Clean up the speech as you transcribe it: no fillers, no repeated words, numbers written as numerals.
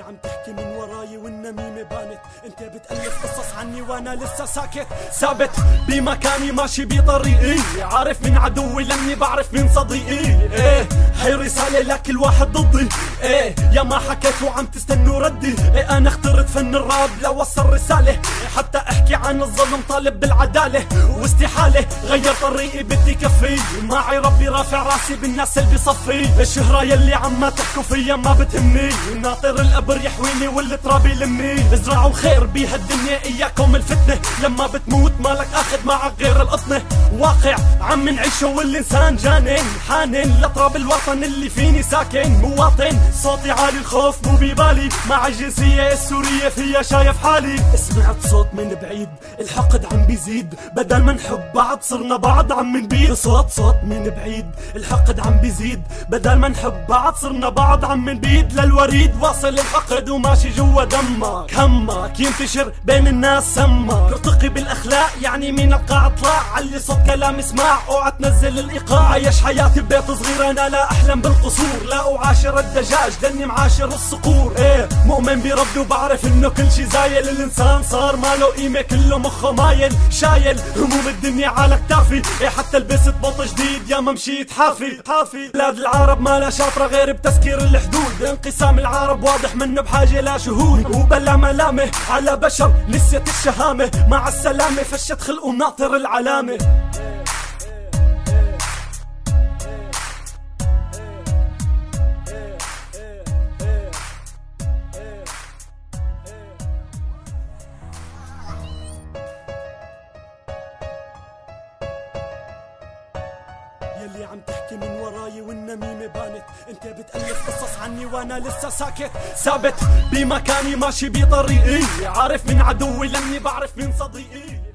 عم تحكي من وراي والنميمة بانت، انت بتألف قصص عني وانا لسه ساكت ثابت بمكاني ماشي بطريقي، عارف من عدوي لاني بعرف من صديقي. ايه هي رسالة لكل واحد ضدي، ايه يا ما حكيت وعم تستنوا ردي. ايه انا اخترت فن الراب لوصل رسالة، حتى احكي عن الظلم طالب بالعدالة، واستحالة غير طريقي بدي كفي، معي ربي رافع راسي بالناس اللي بصفي. الشهرة يلي عم تحكوا فيا ما بتهمني، ناطر القبر يحويني والتراب يلمني. ازرعوا الخير بهالدنيا اياكم الفتنة، لما بتموت مالك اخذ معك غير القطنة. واقع عم نعيشه والانسان جانن، حانن لتراب الوطن اللي فيني ساكن. مواطن صوتي عالي الخوف مو ببالي، مع الجنسية السورية فيها شايف حالي. سمعت صوت من بعيد الحقد عم بيزيد، بدل ما نحب بعض صرنا بعض عم نبيد. صوت من بعيد الحقد عم بيزيد، بدل ما نحب بعض صرنا بعض عم نبيد. للوريد واصل الحقد وماشي جوا دمك، همك ينتشر بين الناس سمك. ارتقي بالاخلاق يعني من القاع اطلع، علي صوت كلام اسمع اوعى تنزل الايقاع. عيش حياتي ببيت صغير انا لا احلم بالقصور، لا اعاشر الدجاج لاني معاشر الصقور. ايه مؤمن بربي وبعرف انه كل شي زايل، الانسان صار ماله قيمة كله مخه مايل، شايل هموم الدنيا على كتافي. ايه حتى لبست بط جديد يا ما مشيت حافي. بلاد العرب ما لا شاطرة غير بتسكير الحدود، انقسام العرب واضح منه بحاجة لا شهود. وبلا ملامة على بشر نسيت الشهامة، مع السلامة فشت خلقه ناطر العلامة. يلي عم تحكي من وراي والنميمة بانت، انت بتألف قصص عني وانا لسه ساكت ثابت بمكاني ماشي بطريقي، عارف من عدوي لاني بعرف من صديقي.